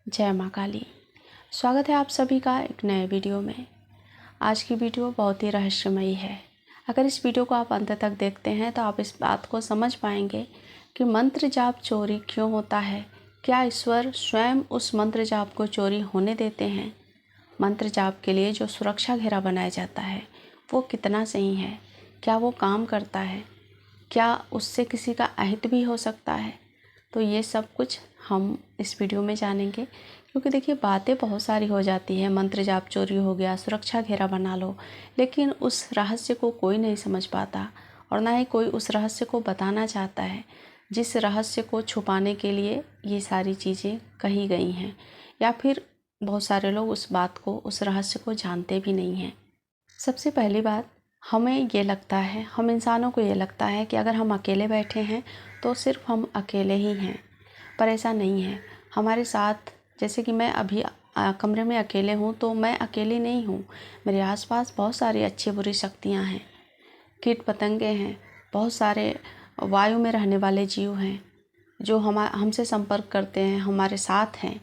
जय माँ काली। स्वागत है आप सभी का एक नए वीडियो में। आज की वीडियो बहुत ही रहस्यमयी है। अगर इस वीडियो को आप अंत तक देखते हैं तो आप इस बात को समझ पाएंगे कि मंत्र जाप चोरी क्यों होता है। क्या ईश्वर स्वयं उस मंत्र जाप को चोरी होने देते हैं? मंत्र जाप के लिए जो सुरक्षा घेरा बनाया जाता है वो कितना सही है? क्या वो काम करता है? क्या उससे किसी का अहित भी हो सकता है? तो ये सब कुछ हम इस वीडियो में जानेंगे, क्योंकि देखिए बातें बहुत सारी हो जाती है। मंत्र जाप चोरी हो गया, सुरक्षा घेरा बना लो, लेकिन उस रहस्य को कोई नहीं समझ पाता और ना ही कोई उस रहस्य को बताना चाहता है, जिस रहस्य को छुपाने के लिए ये सारी चीज़ें कही गई हैं। या फिर बहुत सारे लोग उस बात को, उस रहस्य को जानते भी नहीं हैं। सबसे पहली बात, हमें ये लगता है, हम इंसानों को ये लगता है कि अगर हम अकेले बैठे हैं तो सिर्फ हम अकेले ही हैं, पर ऐसा नहीं है। हमारे साथ, जैसे कि मैं अभी कमरे में अकेले हूँ तो मैं अकेली नहीं हूँ। मेरे आसपास बहुत सारी अच्छी बुरी शक्तियाँ हैं, कीट पतंगे हैं, बहुत सारे वायु में रहने वाले जीव हैं जो हमसे संपर्क करते हैं, हमारे साथ हैं।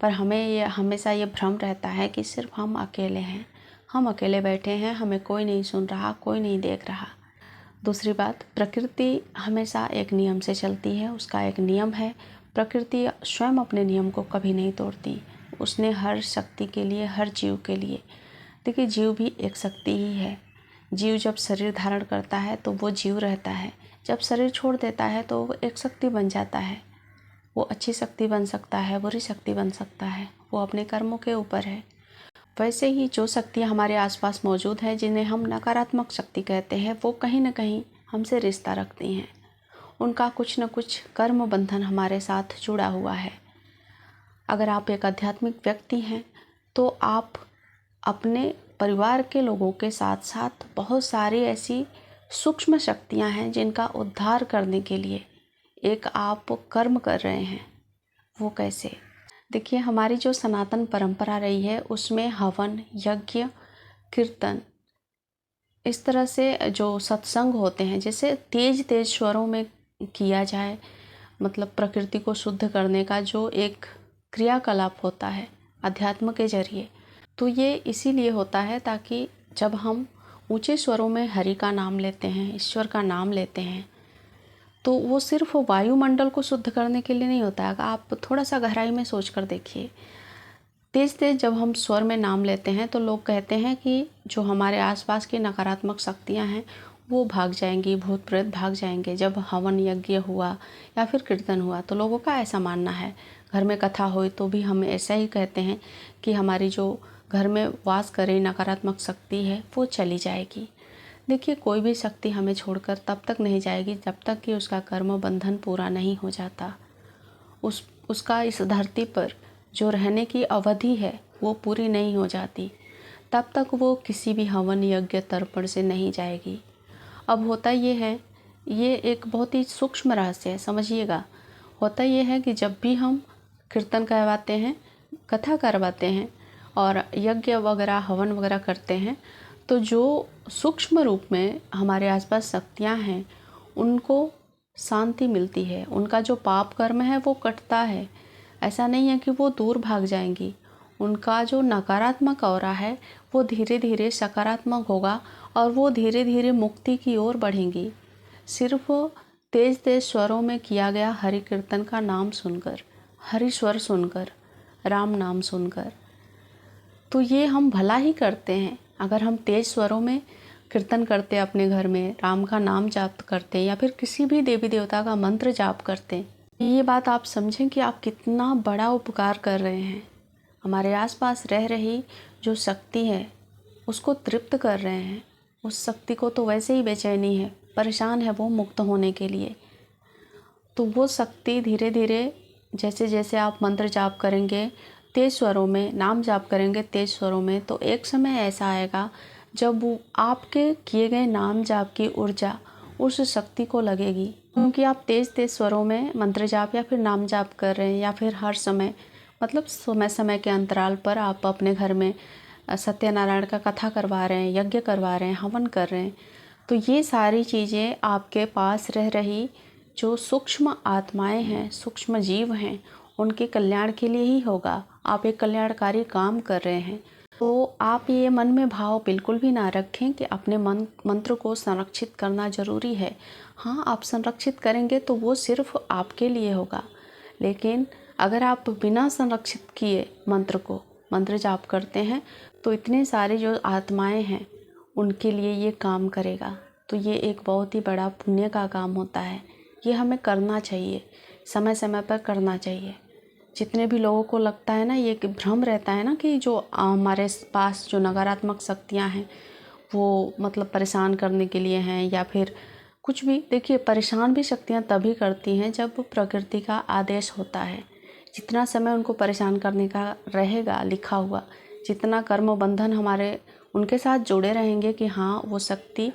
पर हमें ये हमेशा ये भ्रम रहता है कि सिर्फ हम अकेले हैं, हम अकेले बैठे हैं, हमें कोई नहीं सुन रहा, कोई नहीं देख रहा। दूसरी बात, प्रकृति हमेशा एक नियम से चलती है, उसका एक नियम है। प्रकृति स्वयं अपने नियम को कभी नहीं तोड़ती। उसने हर शक्ति के लिए, हर जीव के लिए, देखिए जीव भी एक शक्ति ही है। जीव जब शरीर धारण करता है तो वो जीव रहता है, जब शरीर छोड़ देता है तो वो एक शक्ति बन जाता है। वो अच्छी शक्ति बन सकता है, बुरी शक्ति बन सकता है, वो अपने कर्मों के ऊपर है। वैसे ही जो शक्तियाँ हमारे आसपास मौजूद हैं, जिन्हें हम नकारात्मक शक्ति कहते हैं, वो कहीं न कहीं हमसे रिश्ता रखती हैं। उनका कुछ न कुछ कर्म बंधन हमारे साथ जुड़ा हुआ है। अगर आप एक आध्यात्मिक व्यक्ति हैं तो आप अपने परिवार के लोगों के साथ साथ बहुत सारी ऐसी सूक्ष्म शक्तियाँ हैं जिनका उद्धार करने के लिए एक आप कर्म कर रहे हैं। वो कैसे? देखिए, हमारी जो सनातन परंपरा रही है उसमें हवन, यज्ञ, कीर्तन, इस तरह से जो सत्संग होते हैं, जैसे तेज तेज स्वरों में किया जाए, मतलब प्रकृति को शुद्ध करने का जो एक क्रियाकलाप होता है अध्यात्म के जरिए, तो ये इसीलिए होता है ताकि जब हम ऊंचे स्वरों में हरि का नाम लेते हैं, ईश्वर का नाम लेते हैं, तो वो सिर्फ वायुमंडल को शुद्ध करने के लिए नहीं होता है। आप थोड़ा सा गहराई में सोच कर देखिए। तेज तेज जब हम स्वर में नाम लेते हैं तो लोग कहते हैं कि जो हमारे आसपास की नकारात्मक शक्तियां हैं वो भाग जाएंगी, भूत प्रेत भाग जाएंगे। जब हवन यज्ञ हुआ या फिर कीर्तन हुआ तो लोगों का ऐसा मानना है। घर में कथा हुई तो भी हम ऐसा ही कहते हैं कि हमारी जो घर में वास करे नकारात्मक शक्ति है वो चली जाएगी। देखिए, कोई भी शक्ति हमें छोड़कर तब तक नहीं जाएगी जब तक कि उसका कर्म बंधन पूरा नहीं हो जाता। उसका इस धरती पर जो रहने की अवधि है वो पूरी नहीं हो जाती, तब तक वो किसी भी हवन यज्ञ तर्पण से नहीं जाएगी। अब होता ये है, ये एक बहुत ही सूक्ष्म रहस्य है, समझिएगा। होता ये है कि जब भी हम कीर्तन करवाते हैं, कथा करवाते हैं और यज्ञ वगैरह हवन वगैरह करते हैं, तो जो सूक्ष्म रूप में हमारे आसपास शक्तियाँ हैं उनको शांति मिलती है, उनका जो पाप कर्म है वो कटता है। ऐसा नहीं है कि वो दूर भाग जाएंगी, उनका जो नकारात्मक ऑरा है वो धीरे धीरे सकारात्मक होगा और वो धीरे धीरे मुक्ति की ओर बढ़ेंगी। सिर्फ तेज तेज स्वरों में किया गया हरि कीर्तन का नाम सुनकर, हरि स्वर सुनकर, राम नाम सुनकर, तो ये हम भला ही करते हैं। अगर हम तेज स्वरों में कीर्तन करते, अपने घर में राम का नाम जाप करते या फिर किसी भी देवी देवता का मंत्र जाप करते, ये बात आप समझें कि आप कितना बड़ा उपकार कर रहे हैं। हमारे आसपास रह रही जो शक्ति है उसको तृप्त कर रहे हैं। उस शक्ति को तो वैसे ही बेचैनी है, परेशान है वो मुक्त होने के लिए। तो वो शक्ति धीरे धीरे, जैसे जैसे आप मंत्र जाप करेंगे तेज स्वरों में, नाम जाप करेंगे तेज स्वरों में, तो एक समय ऐसा आएगा जब वो आपके किए गए नाम जाप की ऊर्जा उस शक्ति को लगेगी। क्योंकि आप तेज तेज स्वरों में मंत्र जाप या फिर नाम जाप कर रहे हैं, या फिर हर समय, मतलब समय समय के अंतराल पर आप अपने घर में सत्यनारायण का कथा करवा रहे हैं, यज्ञ करवा रहे हैं, हवन कर रहे हैं, तो ये सारी चीज़ें आपके पास रह रही जो सूक्ष्म आत्माएं हैं, सूक्ष्म जीव हैं, उनके कल्याण के लिए ही होगा। आप एक कल्याणकारी काम कर रहे हैं, तो आप ये मन में भाव बिल्कुल भी ना रखें कि अपने मंत्र को संरक्षित करना ज़रूरी है। हाँ, आप संरक्षित करेंगे तो वो सिर्फ आपके लिए होगा, लेकिन अगर आप बिना संरक्षित किए मंत्र जाप करते हैं तो इतने सारे जो आत्माएं हैं उनके लिए ये काम करेगा। तो ये एक बहुत ही बड़ा पुण्य का काम होता है। ये हमें करना चाहिए, समय समय पर करना चाहिए। जितने भी लोगों को लगता है ना, ये भ्रम रहता है ना कि जो हमारे पास जो नकारात्मक शक्तियाँ हैं वो मतलब परेशान करने के लिए हैं या फिर कुछ भी। देखिए, परेशान भी शक्तियाँ तभी करती हैं जब प्रकृति का आदेश होता है। जितना समय उनको परेशान करने का रहेगा लिखा हुआ, जितना कर्म बंधन हमारे उनके साथ जुड़े रहेंगे कि हाँ वो शक्ति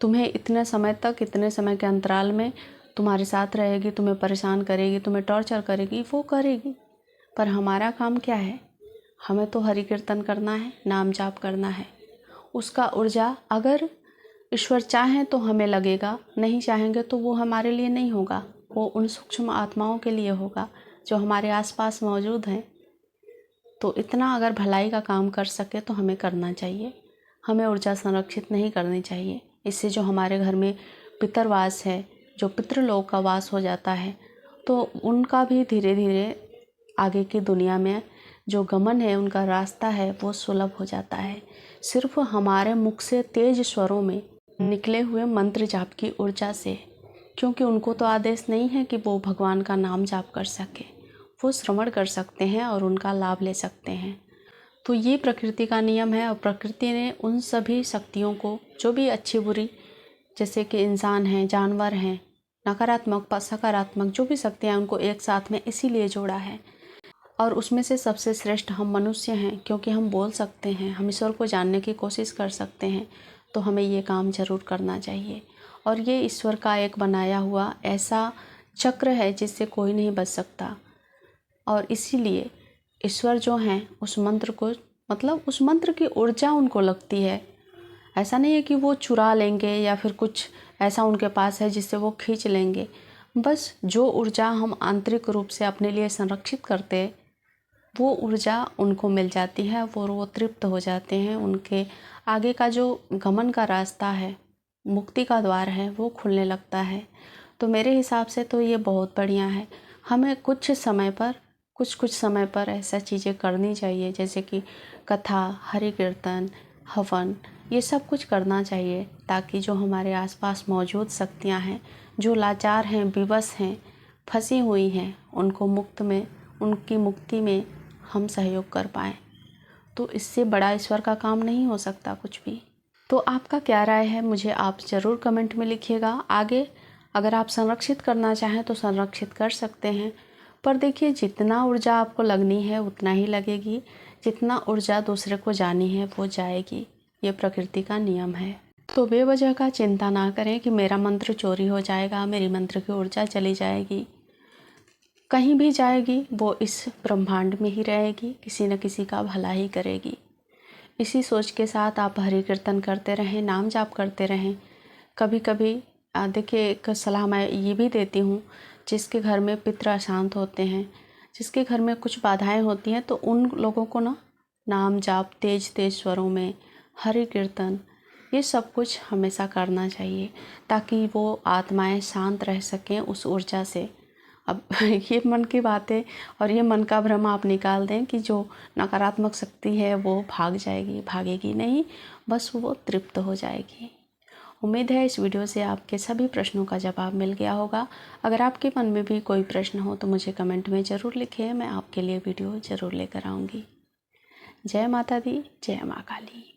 तुम्हें इतने समय तक, इतने समय के अंतराल में तुम्हारे साथ रहेगी, तुम्हें परेशान करेगी, तुम्हें टॉर्चर करेगी, वो करेगी। पर हमारा काम क्या है? हमें तो हरि कीर्तन करना है, नाम जाप करना है। उसका ऊर्जा अगर ईश्वर चाहें तो हमें लगेगा, नहीं चाहेंगे तो वो हमारे लिए नहीं होगा। वो उन सूक्ष्म आत्माओं के लिए होगा जो हमारे आसपास मौजूद हैं। तो इतना अगर भलाई का काम कर सके तो हमें करना चाहिए। हमें ऊर्जा संरक्षित नहीं करनी चाहिए। इससे जो हमारे घर में पितरवास है, जो पितृलोक का वास हो जाता है, तो उनका भी धीरे धीरे आगे की दुनिया में जो गमन है, उनका रास्ता है, वो सुलभ हो जाता है। सिर्फ हमारे मुख से तेज स्वरों में निकले हुए मंत्र जाप की ऊर्जा से, क्योंकि उनको तो आदेश नहीं है कि वो भगवान का नाम जाप कर सके। वो श्रवण कर सकते हैं और उनका लाभ ले सकते हैं। तो ये प्रकृति का नियम है और प्रकृति ने उन सभी शक्तियों को, जो भी अच्छी बुरी, जैसे कि इंसान हैं, जानवर हैं, नकारात्मक सकारात्मक जो भी शक्तियाँ हैं, उनको एक साथ में इसीलिए जोड़ा है। और उसमें से सबसे श्रेष्ठ हम मनुष्य हैं, क्योंकि हम बोल सकते हैं, हम ईश्वर को जानने की कोशिश कर सकते हैं। तो हमें ये काम ज़रूर करना चाहिए। और ये ईश्वर का एक बनाया हुआ ऐसा चक्र है जिससे कोई नहीं बच सकता। और इसीलिए ईश्वर जो हैं उस मंत्र को, मतलब उस मंत्र की ऊर्जा उनको लगती है। ऐसा नहीं है कि वो चुरा लेंगे या फिर कुछ ऐसा उनके पास है जिससे वो खींच लेंगे। बस जो ऊर्जा हम आंतरिक रूप से अपने लिए संरक्षित करते, वो ऊर्जा उनको मिल जाती है, वो तृप्त हो जाते हैं। उनके आगे का जो गमन का रास्ता है, मुक्ति का द्वार है, वो खुलने लगता है। तो मेरे हिसाब से तो ये बहुत बढ़िया है। हमें कुछ समय पर ऐसा चीज़ें करनी चाहिए, जैसे कि कथा, हरि कीर्तन, हवन, ये सब कुछ करना चाहिए, ताकि जो हमारे आसपास मौजूद शक्तियाँ हैं, जो लाचार हैं, विवश हैं, फंसी हुई हैं, उनकी मुक्ति में हम सहयोग कर पाएँ। तो इससे बड़ा ईश्वर का काम नहीं हो सकता कुछ भी। तो आपका क्या राय है, मुझे आप ज़रूर कमेंट में लिखिएगा। आगे अगर आप संरक्षित करना चाहें तो संरक्षित कर सकते हैं, पर देखिए जितना ऊर्जा आपको लगनी है उतना ही लगेगी, जितना ऊर्जा दूसरे को जानी है वो जाएगी। ये प्रकृति का नियम है। तो बेवजह का चिंता ना करें कि मेरा मंत्र चोरी हो जाएगा, मेरी मंत्र की ऊर्जा चली जाएगी। कहीं भी जाएगी वो इस ब्रह्मांड में ही रहेगी, किसी न किसी का भला ही करेगी। इसी सोच के साथ आप हरि कीर्तन करते रहें, नाम जाप करते रहें। कभी कभी देखिए, एक सलाह मैं ये भी देती हूँ, जिसके घर में पितृ अशांत होते हैं, जिसके घर में कुछ बाधाएं होती हैं, तो उन लोगों को ना नाम जाप तेज स्वरों में, हरि कीर्तन, ये सब कुछ हमेशा करना चाहिए, ताकि वो आत्माएं शांत रह सकें उस ऊर्जा से। अब ये मन की बातें और ये मन का भ्रम आप निकाल दें कि जो नकारात्मक शक्ति है वो भागेगी नहीं, बस वो तृप्त हो जाएगी। उम्मीद है इस वीडियो से आपके सभी प्रश्नों का जवाब मिल गया होगा। अगर आपके मन में भी कोई प्रश्न हो तो मुझे कमेंट में ज़रूर लिखें, मैं आपके लिए वीडियो ज़रूर लेकर आऊँगी। जय माता दी, जय माँ काली।